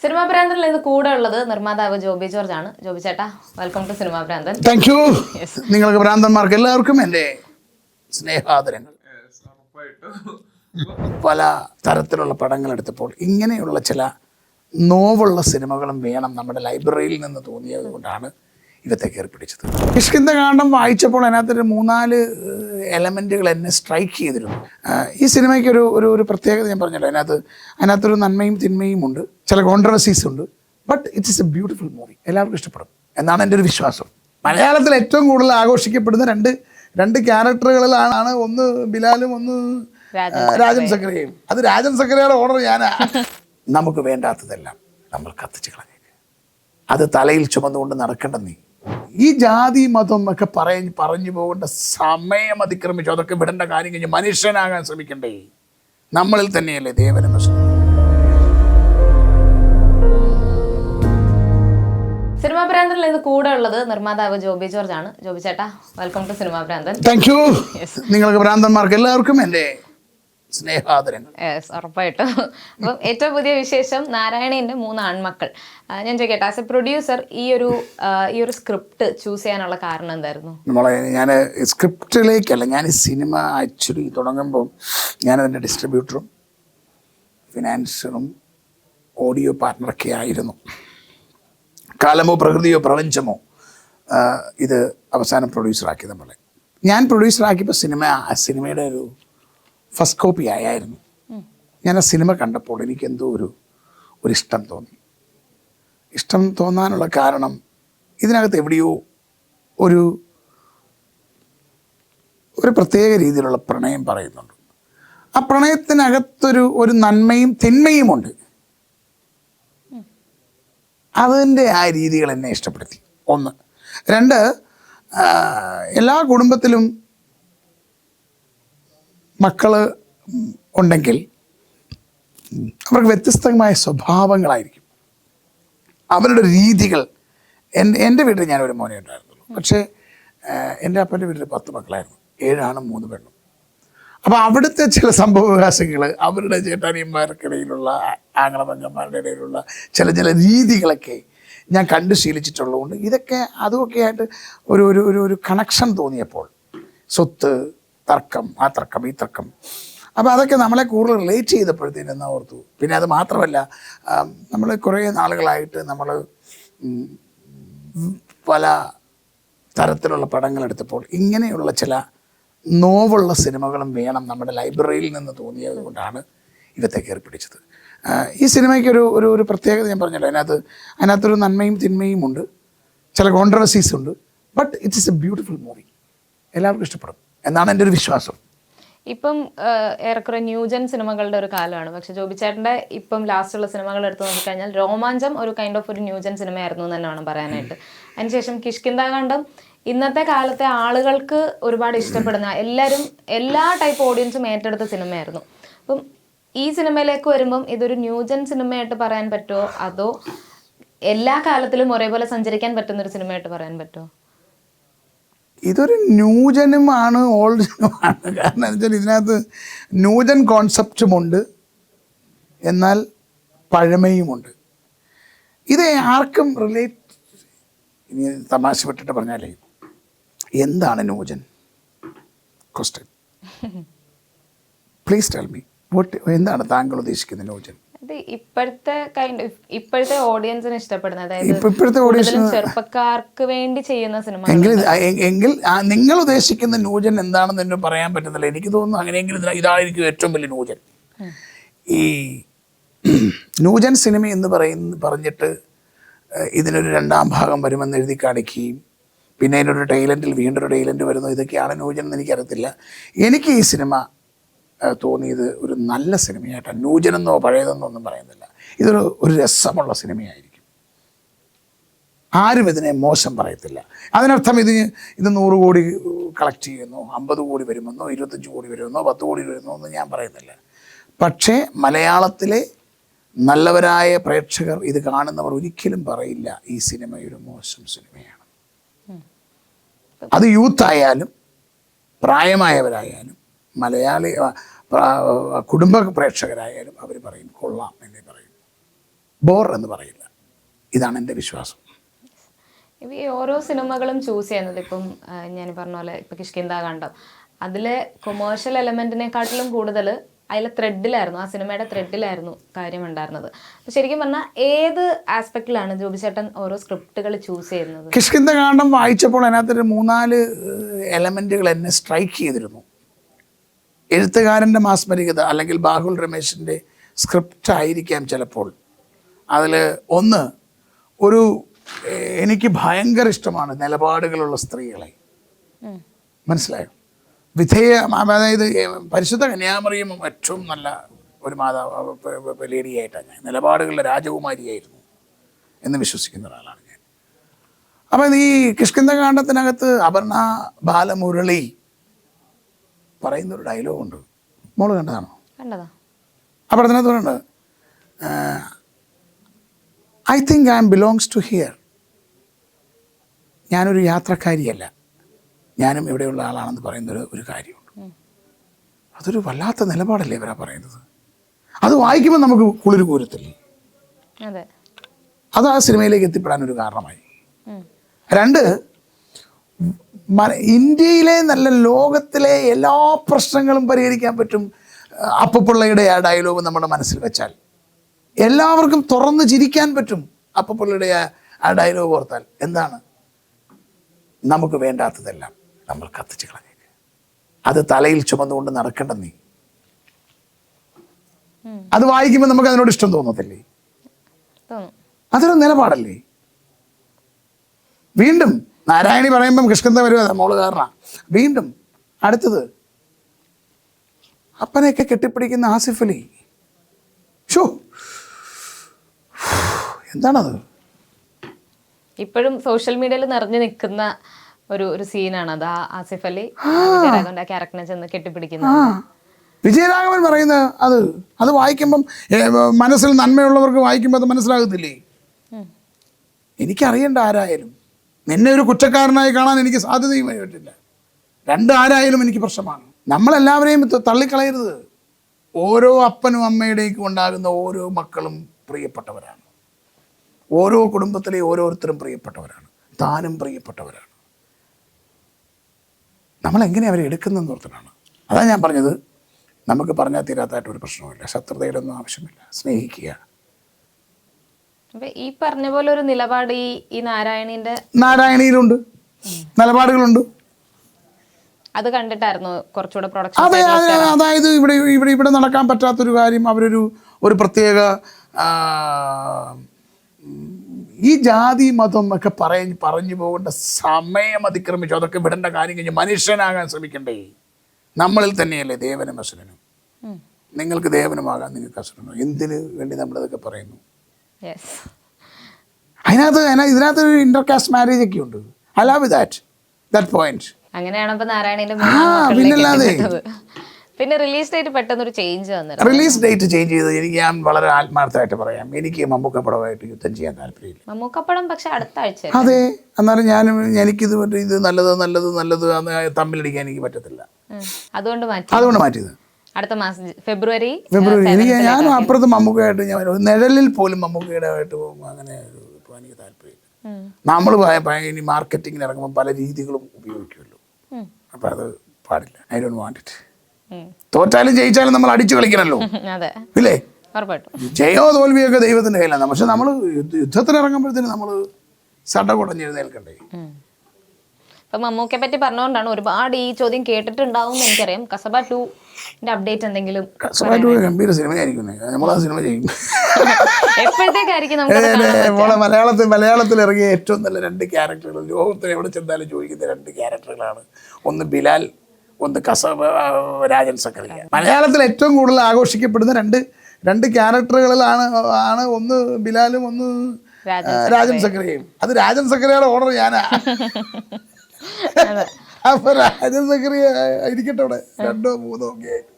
Cinema ഭ്രാന്തനിൽ ഇന്ന് കൂടെ ഉള്ളത് നിർമ്മാതാവ് ജോബി ജോർജ് ആണ്. ജോബി ചേട്ടാ, വെൽക്കം ടു സിനിമാ ഭ്രാന്തൻ. Thank you. നിങ്ങൾക്ക് ഭ്രാന്തന്മാർക്ക് എല്ലാവർക്കും എൻ്റെ സ്നേഹാദരങ്ങൾ. പല തരത്തിലുള്ള പടങ്ങൾ എടുത്തപ്പോൾ ഇങ്ങനെയുള്ള ചില നോവുള്ള സിനിമകളും വേണം നമ്മുടെ ലൈബ്രറിയിൽ നിന്ന് തോന്നിയത് കൊണ്ടാണ് ഇവത്തെ കയറി പിടിച്ചത്. കിഷ്കിന്ധകാണ്ഡം വായിച്ചപ്പോൾ അതിനകത്തൊരു 4 എലമെൻറ്റുകൾ എന്നെ സ്ട്രൈക്ക് ചെയ്തിരുന്നു. ഈ സിനിമയ്ക്ക് ഒരു പ്രത്യേകത ഞാൻ പറഞ്ഞല്ലോ, അതിനകത്തൊരു നന്മയും തിന്മയും ഉണ്ട്, ചില കോൺട്രവേഴ്സീസ് ഉണ്ട്. But it is A beautiful movie. എല്ലാവർക്കും ഇഷ്ടപ്പെടും എന്നാണ് എൻ്റെ ഒരു വിശ്വാസം. മലയാളത്തിൽ ഏറ്റവും കൂടുതൽ ആഘോഷിക്കപ്പെടുന്ന രണ്ട് ക്യാരക്ടറുകളിലാണ്, ഒന്ന് ബിലാലും ഒന്ന് രാജൻ സക്കറിയയും. അത് രാജൻ സക്കറിയയുടെ ഓർഡർ ഞാനാ. നമുക്ക് വേണ്ടാത്തതെല്ലാം നമ്മൾ കത്തിച്ച് കളഞ്ഞേക്ക്, അത് തലയിൽ ചുമന്നുകൊണ്ട് നടക്കേണ്ടെന്നേ. ഈ ജാതി മതം ഒക്കെ പറഞ്ഞു പോകേണ്ട സമയം അതിക്രമിച്ചു. അതൊക്കെ വിടേണ്ട കാര്യം കഴിഞ്ഞ് മനുഷ്യനാകാൻ ശ്രമിക്കണ്ടേ. നമ്മളിൽ തന്നെയല്ലേ ദേവനെന്ന് ശ്രമിക്കും. സിനിമാ ഭ്രാന്തനിൽ ഇന്ന് കൂടെ ഉള്ളത് നിർമ്മാതാവ് ജോബി ജോർജ് ആണ്. ജോബി ചേട്ടാ, വെൽക്കം ടു സിനിമാ ഭ്രാന്തൻ. Thank you. നിങ്ങൾക്ക് ഭ്രാന്തന്മാർക്ക് എല്ലാവർക്കും എൻ്റെ സ്നേഹാദരങ്ങൾ. ഉറപ്പായിട്ടും. അപ്പം ഏറ്റവും പുതിയ വിശേഷം, നാരായണീൻ്റെ 3 ആൺമക്കൾ. ഞാൻ ചോദിക്കട്ടെ, ആസ് എ പ്രൊഡ്യൂസർ ഈ ഒരു സ്ക്രിപ്റ്റ് ചൂസ് ചെയ്യാനുള്ള കാരണം എന്തായിരുന്നു? ഞാൻ സ്ക്രിപ്റ്റിലേക്കല്ല, ഞാൻ ഈ സിനിമ ആക്ച്വലി തുടങ്ങുമ്പോൾ ഞാനതിൻ്റെ ഡിസ്ട്രിബ്യൂട്ടറും ഫിനാൻസറും ഓഡിയോ പാർട്ട്ണറൊക്കെ ആയിരുന്നു. കാലമോ പ്രകൃതിയോ പ്രപഞ്ചമോ ഇത് അവസാനം പ്രൊഡ്യൂസറാക്കി നമ്മളെ. ഞാൻ പ്രൊഡ്യൂസറാക്കിയപ്പോൾ സിനിമയുടെ ഒരു ഫസ്റ്റ് കോപ്പി ആയിരുന്നു. ഞാൻ ആ സിനിമ കണ്ടപ്പോൾ എനിക്കെന്തോ ഒരു ഇഷ്ടം തോന്നി. ഇഷ്ടം തോന്നാനുള്ള കാരണം, ഇതിനകത്ത് എവിടെയോ ഒരു പ്രത്യേക രീതിയിലുള്ള പ്രണയം പറയുന്നുണ്ട്. ആ പ്രണയത്തിനകത്തൊരു നന്മയും തിന്മയുമുണ്ട്. അതിൻ്റെ ആ രീതികൾ എന്നെ ഇഷ്ടപ്പെടുത്തി. 1. 2, എല്ലാ കുടുംബത്തിലും മക്കൾ ഉണ്ടെങ്കിൽ അവർക്ക് വ്യത്യസ്തമായ സ്വഭാവങ്ങളായിരിക്കും, അവരുടെ രീതികൾ. എൻ്റെ വീട്ടിൽ ഞാനൊരു മോനെ ഉണ്ടായിരുന്നുള്ളൂ. പക്ഷേ എൻ്റെ അപ്പൻ്റെ വീട്ടിൽ 10 മക്കളായിരുന്നു, 7 ആണും 3 പെണ്ണും. അപ്പോൾ അവിടുത്തെ ചില സംഭവവികാസങ്ങൾ, അവരുടെ ചേട്ടാനിയന്മാർക്കിടയിലുള്ള ആങ്ങളപെങ്ങന്മാരുടെ ഇടയിലുള്ള ചില രീതികളൊക്കെ ഞാൻ കണ്ടു ശീലിച്ചിട്ടുള്ളതുകൊണ്ട് ഇതൊക്കെ അതുമൊക്കെ ആയിട്ട് ഒരു കണക്ഷൻ തോന്നിയപ്പോൾ, സ്വത്ത് തർക്കം, ആ തർക്കം ഈ തർക്കം, അപ്പോൾ അതൊക്കെ നമ്മളെ കൂടുതൽ റിലേറ്റ് ചെയ്തപ്പോഴത്തേനെന്ന് ഓർത്തു. പിന്നെ അത് മാത്രമല്ല, നമ്മൾ കുറേ നാളുകളായിട്ട് നമ്മൾ പല തരത്തിലുള്ള പടങ്ങൾ എടുത്തപ്പോൾ ഇങ്ങനെയുള്ള ചില നോവുള്ള സിനിമകളും വേണം നമ്മുടെ ലൈബ്രറിയിൽ നിന്ന് തോന്നിയത് കൊണ്ടാണ് ഇവത്തെ കയറി പിടിച്ചത്. ഈ സിനിമയ്ക്ക് ഒരു പ്രത്യേകത ഞാൻ പറഞ്ഞല്ലോ, അതിനകത്തൊരു നന്മയും തിന്മയും ഉണ്ട്, ചില കോൺട്രവേഴ്സീസ് ഉണ്ട്. But it is A beautiful movie. എല്ലാവർക്കും ഇഷ്ടപ്പെടും എന്നാണ് എൻ്റെ ഒരു വിശ്വാസം. ഇപ്പം ഏറെക്കുറെ ന്യൂജൻ സിനിമകളുടെ ഒരു കാലമാണ്. പക്ഷെ ജോബി ചേട്ടൻ്റെ ഇപ്പം ലാസ്റ്റുള്ള സിനിമകൾ എടുത്തു നോക്കിക്കഴിഞ്ഞാൽ രോമാഞ്ചം ഒരു കൈൻഡ് ഓഫ് ഒരു ന്യൂജൻ സിനിമയായിരുന്നു എന്ന് തന്നെ വേണം പറയാനായിട്ട്. അതിനുശേഷം കിഷ്കിന്ധകാണ്ഡം ഇന്നത്തെ കാലത്തെ ആളുകൾക്ക് ഒരുപാട് ഇഷ്ടപ്പെടുന്ന, എല്ലാ ടൈപ്പ് ഓഡിയൻസും ഏറ്റെടുത്ത സിനിമയായിരുന്നു. അപ്പം ഈ സിനിമയിലേക്ക് വരുമ്പം ഇതൊരു ന്യൂജൻ സിനിമയായിട്ട് പറയാൻ പറ്റുമോ, അതോ എല്ലാ കാലത്തിലും ഒരേപോലെ സഞ്ചരിക്കാൻ പറ്റുന്നൊരു സിനിമയായിട്ട് പറയാൻ പറ്റുമോ? ഇതൊരു ന്യൂജനുമാണ്, ഓൾഡനുമാണ്. കാരണം എന്ന് വെച്ചാൽ ഇതിനകത്ത് ന്യൂജൻ കോൺസെപ്റ്റുമുണ്ട്, എന്നാൽ പഴമയുമുണ്ട്. ഇത് ആർക്കും റിലേറ്റ്. ഇനി തമാശ വിട്ടിട്ട് പറഞ്ഞാലേ, എന്താണ് new gen? Question. Please tell me, എന്താണ് താങ്കൾ ഉദ്ദേശിക്കുന്ന ന്യൂജൻ? ഇപ്പോഴത്തെ ഓഡിയൻസിന് ഇഷ്ടപ്പെടുന്ന, ചെറുപ്പക്കാർക്ക് വേണ്ടി ചെയ്യുന്ന സിനിമ. എങ്കിൽ നിങ്ങൾ ഉദ്ദേശിക്കുന്ന ന്യൂജൻ എന്താണെന്ന് എന്നെ പറയാൻ പറ്റുന്നില്ല. എനിക്ക് തോന്നുന്നു അങ്ങനെയെങ്കിലും ഇതായിരിക്കും ഏറ്റവും വലിയ ന്യൂജൻ. ഈ ന്യൂജൻ സിനിമ എന്ന് പറഞ്ഞിട്ട് ഇതിനൊരു 2ാം ഭാഗം വരുമെന്ന് എഴുതി കാണിക്കുകയും പിന്നെ അതിനൊരു ടൈലൻറ്റിൽ വീണ്ടൊരു ടൈലൻറ്റ് വരുന്നു, ഇതൊക്കെയാണ് ന്യൂജൻ എന്ന് എനിക്കറിയത്തില്ല. എനിക്ക് ഈ സിനിമ തോന്നിയത് ഒരു നല്ല സിനിമയായിട്ടാണ്. ന്യൂജനെന്നോ പഴയതെന്നോ ഒന്നും പറയുന്നില്ല. ഇതൊരു രസമുള്ള സിനിമയായിരിക്കും. ആരും ഇതിനെ മോശം പറയത്തില്ല. അതിനർത്ഥം ഇത് 100 കോടി കളക്ട് ചെയ്യുന്നു, 50 കോടി വരുമെന്നോ 25 കോടി വരുമെന്നോ 10 കോടി വരുമെന്നോ ഒന്നും ഞാൻ പറയുന്നില്ല. പക്ഷേ മലയാളത്തിലെ നല്ലവരായ പ്രേക്ഷകർ, ഇത് കാണുന്നവർ ഒരിക്കലും പറയില്ല ഈ സിനിമ ഒരു മോശം സിനിമയാണ്. അത് യൂത്തായാലും പ്രായമായവരായാലും മലയാളി കുടുംബ പ്രേക്ഷകരായാലും അവർ പറയും കൊള്ളാം എന്നേ പറയും. ബോർ എന്ന് പറയില്ല. ഇതാണ് എൻ്റെ വിശ്വാസം. ഇപ്പം ഈ ഓരോ സിനിമകളും ചൂസ് ചെയ്യുന്നത് ഇപ്പം ഞാൻ പറഞ്ഞ പോലെ ഇപ്പം കിഷ്കിന്ധാകാന്ഡം അതിലെ കൊമേഴ്ഷ്യൽ എലമെന്റിനെക്കാട്ടിലും കൂടുതൽ അതിലെ ത്രെഡിലായിരുന്നു, ആ സിനിമയുടെ ത്രെഡിലായിരുന്നു കാര്യമുണ്ടായിരുന്നത്. അപ്പം ശരിക്കും പറഞ്ഞാൽ ഏത് ആസ്പെക്റ്റിലാണ് ജോബി ചേട്ടൻ ഓരോ സ്ക്രിപ്റ്റുകൾ ചൂസ് ചെയ്യുന്നത്? കിഷ്കിന്ധാകാന്ഡം വായിച്ചപ്പോൾ അതിനകത്തൊരു 3-4 എലമെൻറ്റുകൾ എന്നെ സ്ട്രൈക്ക് ചെയ്തിരുന്നു. എഴുത്തുകാരൻ്റെ മാസ്മരികത അല്ലെങ്കിൽ ബാഹുൽ രമേശിൻ്റെ സ്ക്രിപ്റ്റ് ആയിരിക്കാം ചിലപ്പോൾ. അതിൽ ഒന്ന്, എനിക്ക് ഭയങ്കര ഇഷ്ടമാണ് നിലപാടുകളുള്ള സ്ത്രീകളെ. മനസ്സിലായോ? അതായത് പരിശുദ്ധ കന്യാമറിയം ഏറ്റവും നല്ല ഒരു ലേഡിയായിട്ടാണ് ഞാൻ, നിലപാടുകളുടെ രാജകുമാരിയായിരുന്നു എന്ന് വിശ്വസിക്കുന്ന ഒരാളാണ് ഞാൻ. അപ്പം ഈ കിഷ്കിന്ധാകാന്ഡത്തിനകത്ത് അപർണ ബാലമുരളി പറയുന്നൊരു ഡയലോഗുണ്ട്, മോള് കണ്ടതാണോ? കണ്ടതാ. അപ്പോൾ അതിനകത്ത് പറയുന്നത് I think I belongs to here. ഞാനൊരു യാത്രക്കാരിയല്ല, ഞാനും ഇവിടെയുള്ള ആളാണെന്ന് പറയുന്നൊരു കാര്യമുണ്ട്. അതൊരു വല്ലാത്ത നിലപാടല്ലേ ഇവരാ പറയുന്നത്. അത് വായിക്കുമ്പോൾ നമുക്ക് കുളിർ കൂരത്തില്ലേ? അത് ആ സിനിമയിലേക്ക് എത്തിപ്പെടാനൊരു കാരണമായി. 2, ഇന്ത്യയിലെ നല്ല ലോകത്തിലെ എല്ലാ പ്രശ്നങ്ങളും പരിഹരിക്കാൻ പറ്റും അപ്പപ്പിള്ളയുടെ ആ ഡയലോഗ് നമ്മുടെ മനസ്സിൽ വെച്ചാൽ. എല്ലാവർക്കും തുറന്ന് ചിരിക്കാൻ പറ്റും അപ്പപ്പിള്ളയുടെ ആ ഡയലോഗ് ഓർത്താൽ. എന്താണ്? നമുക്ക് വേണ്ടാത്തതെല്ലാം നമ്മൾ കത്തിച്ച് കളഞ്ഞേക്ക്, അത് തലയിൽ ചുമന്നുകൊണ്ട് നടക്കേണ്ട നീ. അത് വായിക്കുമ്പോൾ നമുക്ക് അതിനോട് ഇഷ്ടം തോന്നത്തില്ലേ? അതൊരു നിലപാടല്ലേ? വീണ്ടും നാരായണി പറയുമ്പം കിഷ്കിന്ധ വരുവാ മോള് കാരണ. വീണ്ടും അടുത്തത് അപ്പനെയൊക്കെ കെട്ടിപ്പിടിക്കുന്ന ആസിഫ് അലി. ഷോ, എന്താണത്? ഇപ്പോഴും സോഷ്യൽ മീഡിയയിൽ നിറഞ്ഞു നിൽക്കുന്ന ഒരു സീനാണ് അത്. ആസിഫ് അലി വിജയരാഘവന്റെ ക്യാരക്ടറിനെ ചെന്ന് കെട്ടിപ്പിടിക്കുന്നത്. വിജയരാഘവൻ പറയുന്ന അത് വായിക്കുമ്പം മനസ്സിൽ നന്മയുള്ളവർക്ക് വായിക്കുമ്പോൾ അത് മനസ്സിലാകത്തില്ലേ? എനിക്കറിയേണ്ട ആരായാലും നിന്നെ ഒരു കുറ്റക്കാരനായി കാണാൻ എനിക്ക് സാധ്യതയും പറ്റില്ല. 2 ആരായാലും എനിക്ക് പ്രശ്നമാണ്. നമ്മളെല്ലാവരെയും തള്ളിക്കളയരുത്. ഓരോ അപ്പനും അമ്മയുടേക്കും ഉണ്ടാകുന്ന ഓരോ മക്കളും പ്രിയപ്പെട്ടവരാണ്. ഓരോ കുടുംബത്തിലെ ഓരോരുത്തരും പ്രിയപ്പെട്ടവരാണ്. താനും പ്രിയപ്പെട്ടവരാണ്. നമ്മളെങ്ങനെ അവരെ എടുക്കുന്നതെന്ന് ഓർത്തിട്ടാണ്. അതാണ് ഞാൻ പറഞ്ഞത്, നമുക്ക് പറഞ്ഞാൽ തീരാത്തായിട്ടൊരു പ്രശ്നമില്ല. ശത്രുതയിലൊന്നും ആവശ്യമില്ല. സ്നേഹിക്കുക. ഈ പറഞ്ഞ പോലെ ഒരു നിലപാട് ഈ നാരായണിയിലുണ്ട്, നിലപാടുകളുണ്ട്. അത് കണ്ടിട്ടായിരുന്നു കുറച്ചുകൂടെ പ്രൊഡക്ഷൻ. അതെ, അതായത് ഇവിടെ നടക്കാൻ പറ്റാത്തൊരു കാര്യം ഒരു പ്രത്യേക ഈ ജാതി മതം ഒക്കെ പറഞ്ഞു പോകേണ്ട സമയം അതിക്രമിച്ചു. അതൊക്കെ വിടേണ്ട കാര്യം കഴിഞ്ഞ് മനുഷ്യനാകാൻ ശ്രമിക്കണ്ടേ? നമ്മളിൽ തന്നെയല്ലേ ദേവനും അസുരനും. നിങ്ങൾക്ക് ദേവനുമാകാൻ നിങ്ങൾക്ക് അസുരനും. എന്തിനു വേണ്ടി നമ്മളിതൊക്കെ പറയുന്നു? ഇതിനകത്ത് ഒരു ഇന്റർകാസ്റ്റ് മാരേജ് ഒക്കെ ഉണ്ട്. I love that point. അങ്ങനെയാണ് നാരായണന്റെ പിന്നെ റിലീസ് ഡേറ്റ് പെട്ടെന്നൊരു ചേഞ്ച് വന്നത്. റിലീസ് ഡേറ്റ് ചേഞ്ച് ചെയ്ത് ഞാൻ വളരെ ആത്മാർത്ഥമായിട്ട് പറയാം, എനിക്ക് മമ്മൂക്ക പടമായിട്ട് യുദ്ധം ചെയ്യാൻ താല്പര്യമില്ല. മമ്മൂക്ക പടം പക്ഷെ അടുത്ത ആഴ്ച. അതെ, എന്നാലും എനിക്കിത് ഇത് നല്ലത് തമ്മിലടിക്കാൻ എനിക്ക് പറ്റത്തില്ല. അതുകൊണ്ട് മാറ്റിയത്. അടുത്ത മാസം ഫെബ്രുവരി ഞാനും അപ്പുറത്ത് മമ്മൂക്കയായിട്ട് ഞാൻ നിഴലിൽ പോലും മമ്മൂക്കയുടെ ആയിട്ട് അങ്ങനെ എനിക്ക് താല്പര്യമില്ല. നമ്മൾ ഇനി മാർക്കറ്റിങ്ങിന് ഇറങ്ങുമ്പോൾ പല രീതികളും ഉപയോഗിക്കുമല്ലോ. അപ്പം അത് പാടില്ല. I don't want it. തോറ്റാലും ജയിച്ചാലും നമ്മൾ അടിച്ചു കളിക്കണല്ലോ, ഇല്ലേ? ജയമോ തോൽവിയൊക്കെ ദൈവത്തിന്റെ കയ്യിലാണ്. പക്ഷെ നമ്മൾ യുദ്ധത്തിന് ഇറങ്ങുമ്പോഴത്തേന് നമ്മൾ സടകുടഞ്ഞെഴുന്നേൽക്കണ്ടേ? ഇപ്പൊ മമ്മൂക്കയെ പറ്റി പറഞ്ഞുകൊണ്ടാണ് ഒരുപാട് ഈ ചോദ്യം കേട്ടിട്ടുണ്ടാവും എനിക്കറിയാം. കസബ 2 അപ്ഡേറ്റ് എന്തെങ്കിലും? കസബ 2 ഗംഭീര സിനിമയായിരിക്കും. നമ്മളാ സിനിമ ചെയ്യും. എപ്പോഴത്തേക്കായിരിക്കും മലയാളത്തിൽ ഇറങ്ങിയ ഏറ്റവും നല്ല 2 ക്യാരക്ടറുകൾ, ലോകത്തിൽ എവിടെ ചെന്നാലും ചോദിക്കുന്ന 2 ക്യാരക്ടറുകളാണ്. ഒന്ന് ബിലാൽ, ഒന്ന് കസബ രാജൻ സക്കറിയ. മലയാളത്തിൽ ഏറ്റവും കൂടുതൽ ആഘോഷിക്കപ്പെടുന്ന രണ്ട് ക്യാരക്ടറുകളിലാണ് ഒന്ന് ബിലാലും ഒന്ന് രാജൻ സക്കറിയയും. അത് രാജൻ സക്കറിയയുടെ ഓർഡർ ഞാനാ. അപ്പൊ രാജൻ സക്കറിയ ഇരിക്കട്ടെ അവിടെ 2 or 3 ഒക്കെ ആയിട്ട്.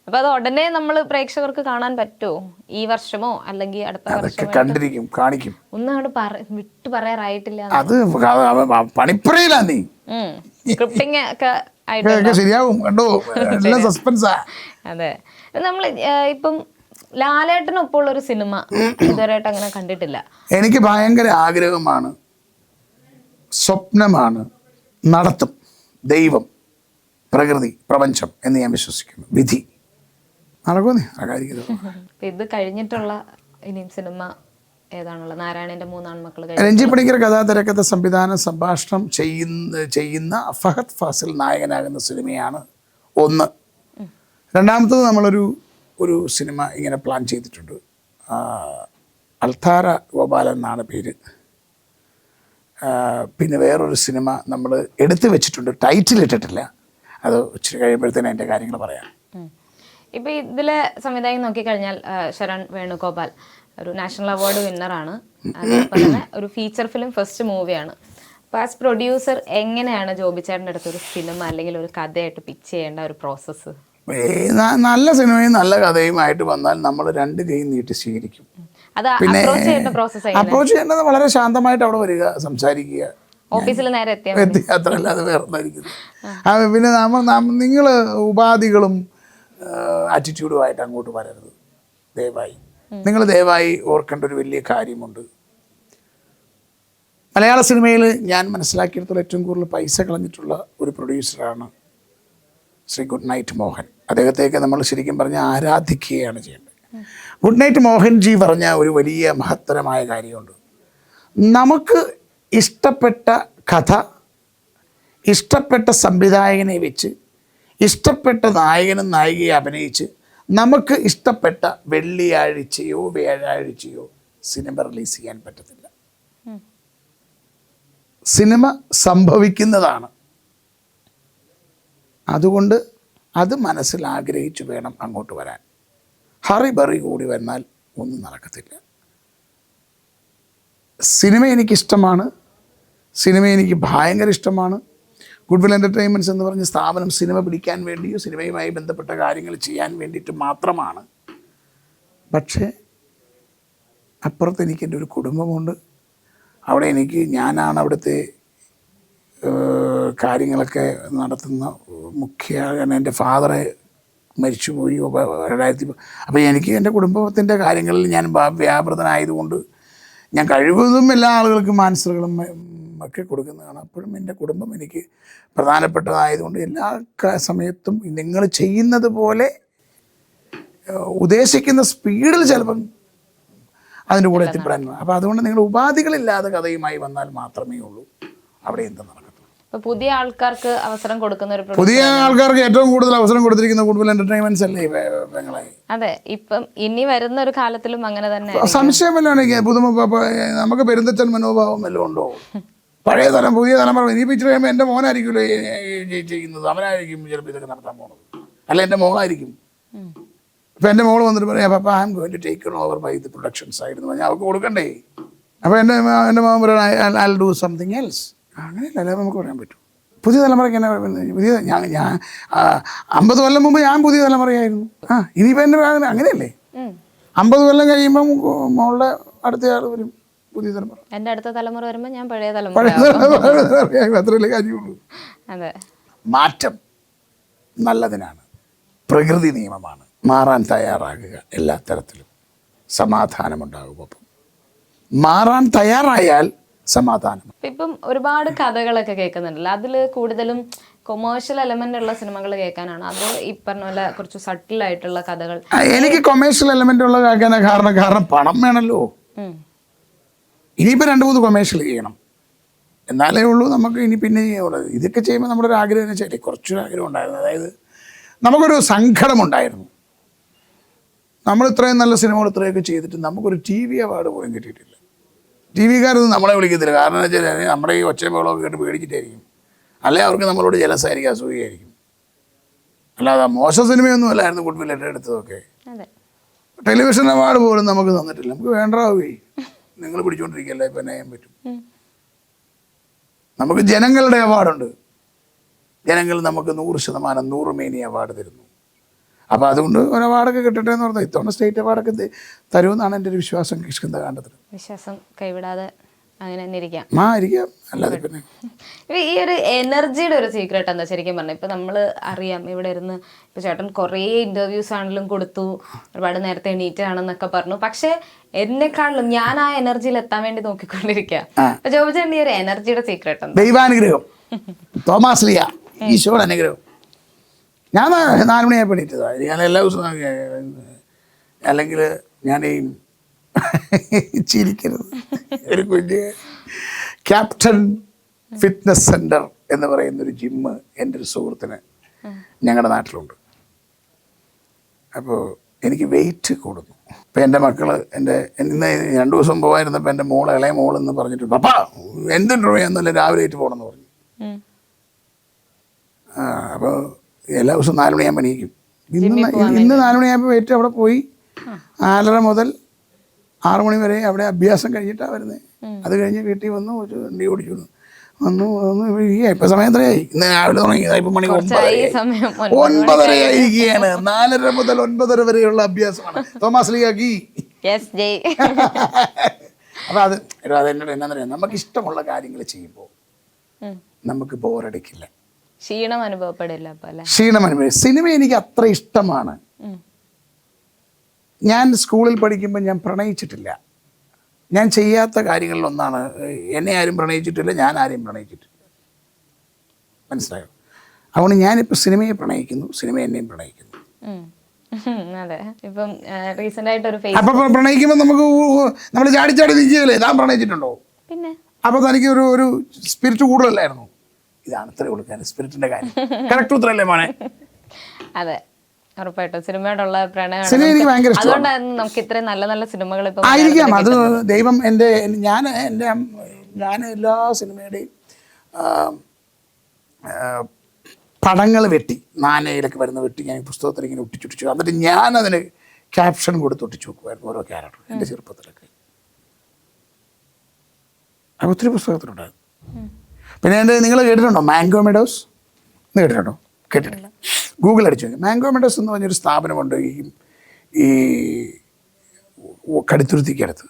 അപ്പൊ അത് ഉടനെ നമ്മൾ പ്രേക്ഷകർക്ക് കാണാൻ പറ്റുമോ? ഈ വർഷമോ അല്ലെങ്കിൽ അടുത്ത വർഷമോ? കണ്ടിരിക്കും, കാണിക്കും. ഒന്നും അങ്ങോട്ട് വിട്ടു പറയാറായിട്ടില്ല. അത് പണിപ്പുരയിലാ നീ. സ്ക്രിപ്റ്റിംഗ് ഒക്കെ ശരിയാവും, കണ്ടോ? എല്ലാം സസ്പെൻസാ. അതെ, നമ്മൾ ഇപ്പം ലാലേട്ടനൊപ്പമുള്ള ഒരു സിനിമ ഇതുവരെയായിട്ട് അങ്ങനെ കണ്ടിട്ടില്ല. എനിക്ക് ഭയങ്കര ആഗ്രഹമാണ്, സ്വപ്നമാണ്, നടത്തും. ദൈവം, പ്രകൃതി, പ്രപഞ്ചം എന്ന് ഞാൻ വിശ്വസിക്കുന്നു. വിധി നടക്കുമെന്നേ ആകാരിക്കരുത്. ഇത് കഴിഞ്ഞിട്ടുള്ള ഇനിയും സിനിമ ഏതാണുള്ളത്? നാരായണന്റെ മൂന്നാൺമക്കൾ രഞ്ജി പണിക്കർ കഥാ തിരക്കഥ സംവിധാനം സംഭാഷണം ചെയ്യുന്ന ഫഹദ് ഫാസിൽ നായകനാകുന്ന സിനിമയാണ് ഒന്ന്. രണ്ടാമത്തത് ഒരു സിനിമ ഇങ്ങനെ പ്ലാൻ ചെയ്തിട്ടുണ്ട്. അൾത്താര ഗോപാലൻ എന്നാണ് പേര്. പിന്നെ വേറൊരു സിനിമ നമ്മൾ എടുത്തു വെച്ചിട്ടുണ്ട്, ടൈറ്റിൽ ഇട്ടിട്ടില്ല. അത് ഇച്ചിരി കഴിയുമ്പോഴത്തേനും അതിൻ്റെ കാര്യങ്ങൾ പറയാം. ഇപ്പം ഇതിലെ സംവിധായകൻ നോക്കിക്കഴിഞ്ഞാൽ ശരൺ വേണുഗോപാൽ ഒരു നാഷണൽ അവാർഡ് വിന്നറാണ്. അതേപോലെ തന്നെ ഒരു ഫീച്ചർ ഫിലിം ഫസ്റ്റ് മൂവിയാണ്. അപ്പോൾ ആസ് പ്രൊഡ്യൂസർ എങ്ങനെയാണ് ജോബി ചേട്ടൻ്റെ അടുത്ത് ഒരു സിനിമ അല്ലെങ്കിൽ ഒരു കഥയായിട്ട് പിച്ച് ചെയ്യേണ്ട ഒരു പ്രോസസ്സ്? നല്ല സിനിമയും നല്ല കഥയുമായിട്ട് വന്നാൽ നമ്മൾ രണ്ട് കൈ നീട്ടി സ്വീകരിക്കും. പിന്നെ അപ്രോച്ച് ചെയ്യേണ്ടത് വളരെ ശാന്തമായിട്ട് അവിടെ വരിക, സംസാരിക്കുക, ഓഫീസിൽ നേരെ എത്തി, അത്രയല്ലാതെ വേറെ എന്തായിരിക്കുന്നത്. പിന്നെ നിങ്ങൾ ഉപാധികളും ആറ്റിറ്റ്യൂഡുമായിട്ട് അങ്ങോട്ട് വരരുത് ദയവായി. നിങ്ങൾ ദയവായി ഓർക്കേണ്ട ഒരു വലിയ കാര്യമുണ്ട്. മലയാള സിനിമയിൽ ഞാൻ മനസ്സിലാക്കിയെടുത്തോളം ഏറ്റവും കൂടുതൽ പൈസ കളഞ്ഞിട്ടുള്ള ഒരു പ്രൊഡ്യൂസറാണ് ശ്രീ ഗുഡ് നൈറ്റ് മോഹൻ. അദ്ദേഹത്തെയൊക്കെ നമ്മൾ ശരിക്കും പറഞ്ഞാൽ ആരാധിക്കുകയാണ് ചെയ്യേണ്ടത്. ഗുഡ് നൈറ്റ് മോഹൻജി പറഞ്ഞ ഒരു വലിയ മഹത്തരമായ കാര്യമുണ്ട്. നമുക്ക് ഇഷ്ടപ്പെട്ട കഥ, ഇഷ്ടപ്പെട്ട സംവിധായകനെ വെച്ച്, ഇഷ്ടപ്പെട്ട നായകനും നായികയെ അഭിനയിച്ച് നമുക്ക് ഇഷ്ടപ്പെട്ട വെള്ളിയാഴ്ചയോ വ്യാഴാഴ്ചയോ സിനിമ റിലീസ് ചെയ്യാൻ പറ്റത്തില്ല. സിനിമ സംഭവിക്കുന്നതാണ്. അതുകൊണ്ട് അത് മനസ്സിൽ ആഗ്രഹിച്ച് വേണം അങ്ങോട്ട് വരാൻ. ഹറി ബറി കൂടി വന്നാൽ ഒന്നും നടക്കത്തില്ല. സിനിമ എനിക്കിഷ്ടമാണ്, സിനിമ എനിക്ക് ഭയങ്കര ഇഷ്ടമാണ്. ഗുഡ്വിൽ എൻ്റർടൈൻമെൻറ്റ്സ് എന്ന് പറഞ്ഞ സ്ഥാപനം സിനിമ പിടിക്കാൻ വേണ്ടിയോ സിനിമയുമായി ബന്ധപ്പെട്ട കാര്യങ്ങൾ ചെയ്യാൻ വേണ്ടിയിട്ട് മാത്രമാണ്. പക്ഷേ അപ്പുറത്ത് എനിക്ക് എൻ്റെ ഒരു കുടുംബമുണ്ട്. അവിടെ ഞാനാണ് അവിടുത്തെ കാര്യങ്ങളൊക്കെ നടത്തുന്ന കാരണം എൻ്റെ ഫാദറെ മരിച്ചുപോയി 2000. അപ്പോൾ എനിക്ക് എൻ്റെ കുടുംബത്തിൻ്റെ കാര്യങ്ങളിൽ ഞാൻ വ്യാപൃതനായതുകൊണ്ട് ഞാൻ കഴിവതും എല്ലാ ആളുകൾക്കും ആൻസറുകളും ഒക്കെ കൊടുക്കുന്നതാണ്. അപ്പോഴും എൻ്റെ കുടുംബം എനിക്ക് പ്രധാനപ്പെട്ടതായതുകൊണ്ട് എല്ലാ സമയത്തും നിങ്ങൾ ചെയ്യുന്നത് പോലെ ഉദ്ദേശിക്കുന്ന സ്പീഡിൽ ചിലപ്പം അതിൻ്റെ കൂടെ എത്തിപ്പെടാൻ. അപ്പോൾ അതുകൊണ്ട് നിങ്ങൾ ഉപാധികളില്ലാതെ കഥയുമായി വന്നാൽ മാത്രമേ ഉള്ളൂ അവിടെ എന്ത് നടക്കത്തുള്ളൂ. പുതിയ ആൾക്കാർക്ക് അവസരം കൊടുക്കുന്ന ഒരു പുതിയ ആൾക്കാർക്ക് ഏറ്റവും കൂടുതൽ അവസരം കൊടുത്തിരിക്കുന്ന ഗുഡ്വിൽ എൻ്റർടൈൻമെൻറ്റ്സ് അല്ലേ പെങ്ങളെ. അതെ, ഇപ്പം ഇനി വരുന്ന ഒരു കാലത്തിലും അങ്ങനെ തന്നെ. സംശയം വല്ലതാണെങ്കിൽ നമുക്ക് പെരുന്തച്ചൻ മനോഭാവം വല്ലതും ഉണ്ടോ? പഴയ പുതിയ തലമുറ ഇനിയിപ്പോൾ ഇച്ചിരി കഴിയുമ്പോൾ എൻ്റെ മോനായിരിക്കുമല്ലോ ചെയ്യുന്നത്, അവനായിരിക്കും ചിലപ്പോൾ ഇതൊക്കെ നടത്താൻ പോകുന്നത്, അല്ല എൻ്റെ മോളായിരിക്കും. ഇപ്പം എൻ്റെ മോൾ വന്നിട്ട് പറയാം, papa I am going to take over by the production side എന്ന് പറഞ്ഞാൽ അവർക്ക് കൊടുക്കണ്ടേ. അപ്പോൾ എൻ്റെ മോൻ പറയാൻ ഐ ഡു സംതിങ് എൽസ്. അങ്ങനെയല്ല, എല്ലാവരും നമുക്ക് പറയാൻ പറ്റും. പുതിയ തലമുറയ്ക്ക് എന്നെ പുതിയ ഞാൻ 50 കൊല്ലം മുമ്പ് ഞാൻ പുതിയ തലമുറയായിരുന്നു. ഇനിയിപ്പോൾ എൻ്റെ അങ്ങനെയല്ലേ, 50 കൊല്ലം കഴിയുമ്പം മോളുടെ അടുത്തയാൾ വരും പുതിയ തലമുറ, എൻ്റെ അടുത്ത തലമുറ വരുമ്പോൾ ഞാൻ പഴയ തലമുറ. അത്രയല്ലേ കാര്യമുള്ളൂ. അതെ, മാറ്റം നല്ലതിനാണ്, പ്രകൃതി നിയമമാണ്. മാറാൻ തയ്യാറാകുക, എല്ലാ തരത്തിലും സമാധാനമുണ്ടാകും. അപ്പം മാറാൻ തയ്യാറായാൽ സമാധാനം. ഇപ്പം ഒരുപാട് കഥകളൊക്കെ കേൾക്കുന്നുണ്ടല്ലോ, അതിൽ കൂടുതലും കൊമേഴ്ഷ്യൽ എലമെന്റ് ഉള്ള സിനിമകൾ കേൾക്കാനാണ് അത് ഈ പറഞ്ഞ പോലെ കുറച്ച് സട്ടിലായിട്ടുള്ള കഥകൾ? എനിക്ക് കൊമേഴ്ഷ്യൽ എലമെന്റ് ഉള്ള കേൾക്കാനാണ് കാരണം പണം വേണമല്ലോ. ഇനിയിപ്പോൾ 2-3 കൊമേഴ്ഷ്യൽ ചെയ്യണം, എന്നാലേ ഉള്ളൂ നമുക്ക് ഇനി പിന്നെ ചെയ്യുള്ളത്. ഇതൊക്കെ ചെയ്യുമ്പോൾ നമ്മുടെ ഒരു ആഗ്രഹം എന്ന് വെച്ചാൽ കുറച്ചൊരു ആഗ്രഹം ഉണ്ടായിരുന്നു. അതായത് നമുക്കൊരു സങ്കടമുണ്ടായിരുന്നു, നമ്മൾ ഇത്രയും നല്ല സിനിമകൾ ഇത്രയൊക്കെ ചെയ്തിട്ട് നമുക്കൊരു TV അവാർഡ് പോലും കിട്ടിയിട്ടില്ല. TV-കാരൊന്നും നമ്മളെ വിളിക്കത്തില്ല. കാരണം എന്ന് വെച്ചാൽ നമ്മുടെ ഈ ഒച്ചമേളമൊക്കെ കേട്ട് പേടിച്ചിട്ടായിരിക്കും, അല്ലെ അവർക്ക് നമ്മളോട് ജലസായിരിക്കും, അസൂയായിരിക്കും. അല്ലാതെ മോശം സിനിമയൊന്നും അല്ലായിരുന്നു ഗുഡ്വിൽ എടുത്തതൊക്കെ. ടെലിവിഷൻ അവാർഡ് പോലും നമുക്ക് തന്നിട്ടില്ല. നമുക്ക് വേണ്ടാവേ, നിങ്ങൾ പിടിച്ചുകൊണ്ടിരിക്കുകയല്ലേ, ഇപ്പം എന്നാ ചെയ്യാൻ പറ്റും. നമുക്ക് ജനങ്ങളുടെ അവാർഡുണ്ട്, ജനങ്ങൾ നമുക്ക് 100% 100 മേനി അവാർഡ് തരുന്നു. അപ്പോൾ അതുകൊണ്ട് ഒരു അവാർഡൊക്കെ കിട്ടട്ടെ എന്ന് പറഞ്ഞാൽ ഇത്തവണ സ്റ്റേറ്റ് അവാർഡൊക്കെ തരുമെന്നാണ് എൻ്റെ ഒരു വിശ്വാസം. കിഷ്കിന്ധാകാന്ഡത്തിൽ വിശ്വാസം കൈവിടാതെ അങ്ങനെ തന്നെ ഇരിക്കാം. ഇരിക്കാം, അല്ലാതെ പിന്നെ. ഈ ഒരു എനർജിയുടെ ഒരു സീക്രട്ട് എന്താ ശരിക്കും പറഞ്ഞാൽ? ഇപ്പൊ നമ്മൾ അറിയാം ഇവിടെ ഇരുന്ന് ഇപ്പൊ ചേട്ടൻ കുറേ ഇന്റർവ്യൂസ് ആണെങ്കിലും കൊടുത്തു, ഒരുപാട് നേരത്തെ എണീറ്റാണെന്നൊക്കെ പറഞ്ഞു. പക്ഷെ എന്നെക്കാളും ഞാൻ ആ എനർജിയിൽ എത്താൻ വേണ്ടി നോക്കിക്കൊണ്ടിരിക്കുക. അപ്പൊ ജോബി ചേട്ടൻ ഈ ഒരു എനർജിയുടെ സീക്രട്ട് എന്താ? ദൈവാനുഗ്രഹം, തോമാസ് ലിയ, ഈശോയുടെ അനുഗ്രഹം. ഞാൻ 4 മണിയായപ്പോൾ എണീറ്റതാണ്. ഞാൻ എല്ലാ ദിവസവും അല്ലെങ്കിൽ ഞാൻ ഈ ചിരിക്കരുത്, ഒരു കുഞ്ഞ് ക്യാപ്റ്റൻ ഫിറ്റ്നസ് സെൻറ്റർ എന്ന് പറയുന്നൊരു ജിമ്മ് എൻ്റെ ഒരു സുഹൃത്തിന് ഞങ്ങളുടെ നാട്ടിലുണ്ട്. അപ്പോൾ എനിക്ക് വെയിറ്റ് കൂടുന്നു. ഇപ്പം എൻ്റെ മക്കൾ ഇന്ന് 2 ദിവസം പോകാതിരുന്നപ്പോൾ എൻ്റെ ഇളയ മോളെന്ന് പറഞ്ഞിട്ട്, പപ്പാ എന്തുണ്ടോ എന്നല്ല രാവിലെ ആയിട്ട് പോകണമെന്ന് പറഞ്ഞു. അപ്പോൾ എല്ലാ ദിവസവും 4 മണിയാകുമ്പോൾ എണീക്കും. ഇന്ന് 4 മണിയാകുമ്പോൾ വെയിറ്റ് അവിടെ പോയി 4:30 മുതൽ 6 മണി വരെ അവിടെ അഭ്യാസം കഴിഞ്ഞിട്ടാണ് വരുന്നത്. അത് കഴിഞ്ഞ് വീട്ടിൽ വന്നു, ഒരു വണ്ടി ഓടിച്ചു വന്നു. ഇപ്പം സമയം എത്രയായി? ഇന്ന് രാവിലെ തുടങ്ങി, ഇപ്പം മണി 9:30 4:30 മുതൽ 9:30 വരെയുള്ള അഭ്യാസമാണ് തോമാസ് ലിയാക്കി. അപ്പം അതെന്നോട് എന്നാന്നറിയാം, നമുക്ക് ഇഷ്ടമുള്ള കാര്യങ്ങൾ ചെയ്യുമ്പോൾ നമുക്ക് ബോറടിക്കില്ല, ക്ഷീണം അനുഭവപ്പെടില്ല. സിനിമ എനിക്ക് അത്ര ഇഷ്ടമാണ്. ഞാൻ സ്കൂളിൽ പഠിക്കുമ്പോൾ ഞാൻ പ്രണയിച്ചിട്ടില്ല. ഞാൻ ചെയ്യാത്ത കാര്യങ്ങളിലൊന്നാണ്, എന്നെ ആരും പ്രണയിച്ചിട്ടില്ല, ഞാൻ ആരെയും പ്രണയിച്ചിട്ടില്ല. മനസ്സിലായോ? അതുകൊണ്ട് ഞാനിപ്പോൾ സിനിമയെ പ്രണയിക്കുന്നു, സിനിമ എന്നെയും പ്രണയിക്കുന്നു. അപ്പൊ പ്രണയിക്കുമ്പോൾ നമ്മൾ ചാടി നിൽക്കുകയല്ലേ? താൻ പ്രണയിച്ചിട്ടുണ്ടോ? അപ്പോൾ തനിക്ക് ഒരു സ്പിരിറ്റ് കൂടുതലല്ലായിരുന്നു? ഇതാണ് ഇത്ര കൊടുക്കാൻ സ്പിരിറ്റിന്റെ കാര്യം. കറക്റ്റ് ഉത്തരല്ലേ മോനെ? അതെ, ഉറപ്പായിട്ടും സിനിമയോടുള്ള പ്രണയം എനിക്ക് ഭയങ്കര ഇഷ്ടമാണ്. അതുകൊണ്ടാണ് നമുക്ക് ഇത്രയും നല്ല നല്ല സിനിമകൾ ഇപ്പം ആയിരിക്കാം. അത് ദൈവം ഞാൻ എല്ലാ സിനിമയുടെയും പടങ്ങൾ വെട്ടി, നാനയിലൊക്കെ വരുന്ന വെട്ടി ഞാൻ പുസ്തകത്തിൽ ഇങ്ങനെ ഒട്ടിച്ചു, എന്നിട്ട് ഞാനതിന് ക്യാപ്ഷൻ കൊടുത്ത് ഒട്ടിച്ചു നോക്കുമായിരുന്നു ഓരോ ക്യാരക്ടർ. എൻ്റെ ചെറുപ്പത്തിലൊക്കെ ഒത്തിരി പുസ്തകത്തിലുണ്ടായിരുന്നു. പിന്നെ നിങ്ങൾ കേട്ടിട്ടുണ്ടോ മാംഗോ മെഡോസ്? എന്ന് കേട്ടിട്ടുണ്ടോ? കേട്ടിട്ടില്ല. ഗൂഗിൾ അടിച്ചു നോക്കി. മാംഗോ മെഡോസ് എന്ന് പറഞ്ഞൊരു സ്ഥാപനമുണ്ട് ഈ കടുത്തുരുത്തിക്കടുത്ത്.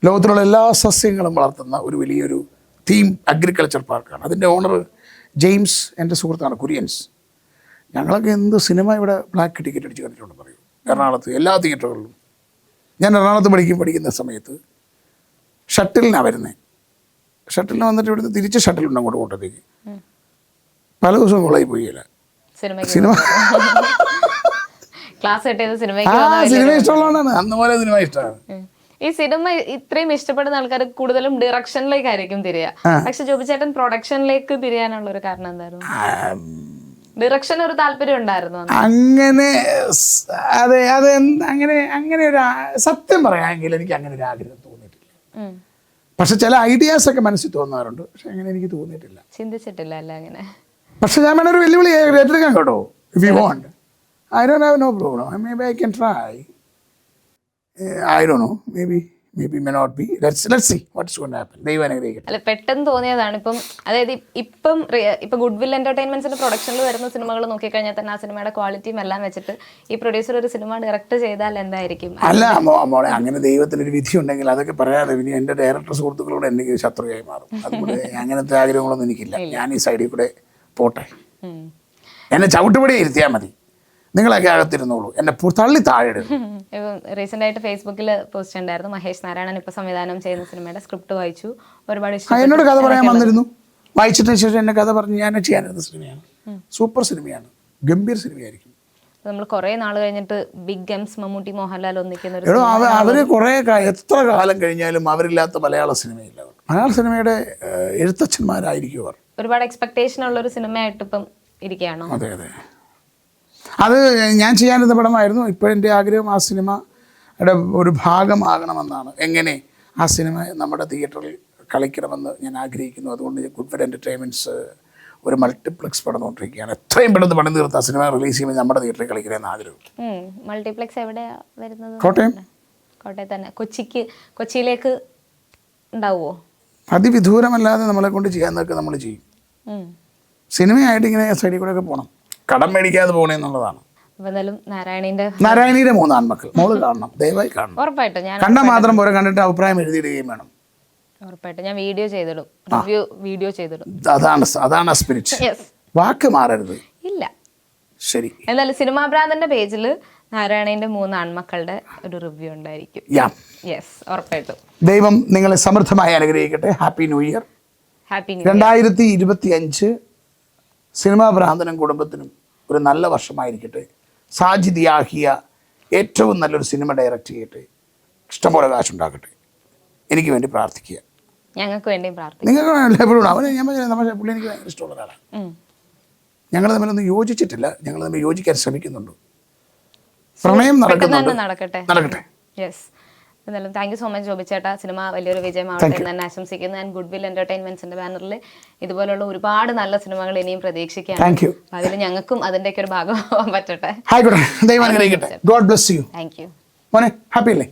ലോകത്തിലുള്ള എല്ലാ സസ്യങ്ങളും വളർത്തുന്ന ഒരു വലിയൊരു തീം അഗ്രികൾച്ചർ പാർക്കാണ്. അതിൻ്റെ ഓണർ ജെയിംസ് എൻ്റെ സുഹൃത്താണ്, കുര്യൻസ്. ഞങ്ങളൊക്കെ എന്ത് സിനിമ ഇവിടെ ബ്ലാക്ക് ടിക്കറ്റ് അടിച്ച് കണ്ടിട്ടുണ്ടെന്ന് പറയും. എറണാകുളത്ത് എല്ലാ തിയേറ്ററുകളിലും. ഞാൻ എറണാകുളത്ത് പഠിക്കുന്ന സമയത്ത് ഷട്ടിലിനാണ് വരുന്നത്. ഷട്ടിലിന് വന്നിട്ട് ഇവിടുന്ന് തിരിച്ച് ഷട്ടിലുണ്ട് അങ്ങോട്ട് കോട്ടത്തേക്ക്. പല ദിവസവും കോളേജിൽ പോയില്ല. സിനിമ ഇഷ്ടമുള്ളതാണ്. അന്ന് പോലെ സിനിമ ഇഷ്ടമാണ്. ഈ സിനിമ ഇത്രയും ഇഷ്ടപ്പെടുന്ന ആൾക്കാർ കൂടുതലും ഡിറക്ഷനിലേക്കായിരിക്കും തിരിയുക. പക്ഷെ ജോബി ചേട്ടൻ പ്രൊഡക്ഷനിലേക്ക് തിരിയാനുള്ള ഒരു കാരണം എന്തായിരുന്നു? ഡിറക്ഷൻ ഒരു താല്പര്യം ഉണ്ടായിരുന്നു അങ്ങനെ? അതെ, അങ്ങനെ ഒരു സത്യം പറയാമെങ്കിൽ എനിക്ക് അങ്ങനെ ഒരു ആഗ്രഹം തോന്നിയിട്ടില്ല. പക്ഷെ ചില ഐഡിയാസ് ഒക്കെ മനസ്സിൽ തോന്നാറുണ്ട്. പക്ഷെ അങ്ങനെ എനിക്ക് തോന്നിയിട്ടില്ല, ചിന്തിച്ചിട്ടില്ല അല്ല അങ്ങനെ. പക്ഷെ ഞാൻ വേണ ഒരു വെല്ലുവിളി ഏറ്റെടുക്കാൻ കേട്ടോ. If you want, I don't have no problem. Maybe I can try. I don't know. Maybe may not be. Let's see what's going to happen. ദൈവം അനുഗ്രഹിക്കട്ടെ. അല്ല, പെട്ടെന്ന് തോന്നിയതാണ്. അതായത് ഇപ്പം ഗുഡ് വിൽ എന്റർടൈൻമെന്റ്സിന്റെ പ്രൊഡക്ഷനിൽ വരുന്ന സിനിമകൾ നോക്കിക്കഴിഞ്ഞാൽ തന്നെ ആ സിനിമയുടെ ക്വാളിറ്റിയും എല്ലാം വെച്ചിട്ട് ഈ പ്രൊഡ്യൂസർ ഒരു സിനിമ ഡയറക്റ്റ് ചെയ്താൽ എന്തായിരിക്കും? അല്ല മോളെ, അങ്ങനെ ദൈവത്തിനൊരു വിധി ഉണ്ടെങ്കിൽ അതൊക്കെ പറയാതെ ഇനി എൻ്റെ ഡയറക്ടർ സുഹൃത്തുക്കളോട് എനിക്ക് ശത്രുവായി മാറും. അതുകൊണ്ട് അങ്ങനത്തെ ആഗ്രഹങ്ങളൊന്നും എനിക്കില്ല. ഞാൻ ഈ സൈഡിൽ കൂടെ പോട്ടെ. എന്നെ ചവിട്ടുപടി ഇരുത്തിയാൽ മതി. നിങ്ങളൊക്കെ അകത്തിരുന്നോളൂ, എന്നെ തള്ളി താഴെ. റീസെന്റ് ആയിട്ട് ഫേസ്ബുക്കിൽ പോസ്റ്റ് ഉണ്ടായിരുന്നു, മഹേഷ് നാരായണൻ ഇപ്പൊ സംവിധാനം ചെയ്യുന്ന സിനിമയുടെ സ്ക്രിപ്റ്റ് വായിച്ചു, ഒരുപാട് എന്നോട് കഥ പറയാൻ വന്നിരുന്നു. വായിച്ചിട്ടു ശേഷം എന്നെ കഥ പറഞ്ഞ് ഞാൻ ചെയ്യാനിരുന്ന സിനിമയാണ്. സൂപ്പർ സിനിമയാണ്, ഗംഭീർ സിനിമയായിരിക്കും. നമ്മൾ കുറെ നാൾ കഴിഞ്ഞിട്ട് ബിഗ് ഗെയിംസ് മമ്മൂട്ടി മോഹൻലാൽ ഒന്നിക്കുന്ന അവര് കുറെ എത്ര കാലം കഴിഞ്ഞാലും അവരില്ലാത്ത മലയാള സിനിമയില്ല. മലയാള സിനിമയുടെ എഴുത്തച്ഛന്മാരായിരിക്കും അവർ. ഒരുപാട് എക്സ്പെക്ടേഷൻ ഉള്ള ഒരു സിനിമയായിട്ട് ഇപ്പം ഇരിക്കുകയാണോ? അതെ അതെ, അത് ഞാൻ ചെയ്യാനിരുന്ന പടമായിരുന്നു. ഇപ്പോഴെൻ്റെ ആഗ്രഹം ആ സിനിമയുടെ ഒരു ഭാഗമാകണമെന്നാണ്. എങ്ങനെ ആ സിനിമ നമ്മുടെ തിയേറ്ററിൽ കളിക്കണമെന്ന് ഞാൻ ആഗ്രഹിക്കുന്നു. അതുകൊണ്ട് ഗുഡ് വിൽ എന്റർടൈൻമെന്റ്സ് ഒരു മൾട്ടിപ്ലക്സ് പടം നോക്കിയിരിക്കുകയാണ്. എത്രയും പെട്ടെന്ന് പണി തീർത്ത് ആ സിനിമ റിലീസ് ചെയ്യുമ്പോൾ നമ്മുടെ തിയേറ്ററിൽ കളിക്കണമെന്ന് ആഗ്രഹം. മൾട്ടിപ്ലക്സ് എവിടെയാ വരുന്നത്? കോട്ടയം. കോട്ടയം തന്നെ. കൊച്ചിയിലേക്ക് ഉണ്ടാവുമോ? അതിവിദൂരമല്ലാതെ നമ്മളെ കൊണ്ട് ചെയ്യാന്നൊക്കെ നമ്മൾ ചെയ്യും. സിനിമയായിട്ട് ഇങ്ങനെ സൈഡിൽ കൂടെ ഒക്കെ പോകണം, കടം മേടിക്കാതെ പോകണമെന്നുള്ളതാണ്. നാരായണീന്റെ 3 ആൺമക്കൾ. മോള് കാണണം, ദയവായി കാണണം. ഉറപ്പായിട്ടും. കണ്ടാൽ മാത്രം പോരെ, കണ്ടിട്ട് അഭിപ്രായം എഴുതിയിടുകയും വേണം. ഉറപ്പായിട്ടും ഞാൻ വീഡിയോ ചെയ്തിടും, റിവ്യൂ വീഡിയോ ചെയ്തിടും. അതാണ് സ്പിരിറ്റ്. യെസ്. വാക്ക് മാറരുത്. ഇല്ല. ശരി. എന്നാലും സിനിമാ ഭ്രാന്തന്റെ പേജിൽ നാരായണന്റെ 3 ആൺമക്കളുടെ ഒരു റിവ്യൂ ഉണ്ടായിരിക്കും. യെസ്, ഉറപ്പായിട്ടും. ദൈവം നിങ്ങളെ സമൃദ്ധമായി അനുഗ്രഹിക്കട്ടെ. Happy new year. Happy 2025 cinema ഭ്രാന്തനും കുടുംബത്തിനും ഒരു നല്ല വർഷമായിരിക്കട്ടെ. സാജിദ് യാഹിയ ഏറ്റവും നല്ലൊരു സിനിമ ഡയറക്റ്റ് ചെയ്യട്ടെ. ഇഷ്ടംപോലെ കാശുണ്ടാക്കട്ടെ. എനിക്ക് വേണ്ടി പ്രാർത്ഥിക്കുക. ഞങ്ങൾക്ക് വേണ്ടിയും പ്രാർത്ഥിക്കും. നിങ്ങൾക്ക് എപ്പോഴും അവന് ഞാൻ നമ്മുടെ പുള്ളി എനിക്ക് ഭയങ്കര ഇഷ്ടമുള്ള ഒരാളാണ്. ഞങ്ങൾ തമ്മിലൊന്നും യോജിച്ചിട്ടില്ല, ഞങ്ങൾ തമ്മിൽ യോജിക്കാൻ ശ്രമിക്കുന്നുണ്ട്. പ്രണയം നടക്കട്ടെ. യെസ്. എന്നാലും thank you so much Joby ചേട്ടാ. സിനിമ വലിയൊരു വിജയമാവട്ടെ എന്ന് തന്നെ ആശംസിക്കുന്നു. ആൻഡ് ഗുഡ് വിൽ എന്റർടൈൻമെന്റ്സിന്റെ ബാനറിൽ ഇതുപോലുള്ള ഒരുപാട് നല്ല സിനിമകൾ ഇനിയും പ്രതീക്ഷിക്കുകയാണ്. അതിൽ ഞങ്ങൾക്കും അതിൻ്റെയൊക്കെ ഒരു ഭാഗമാവാൻ പറ്റട്ടെ. ദൈവം അനുഗ്രഹിക്കട്ടെ. God bless you. Thank you. മോനെ ഹാപ്പി അല്ലേ?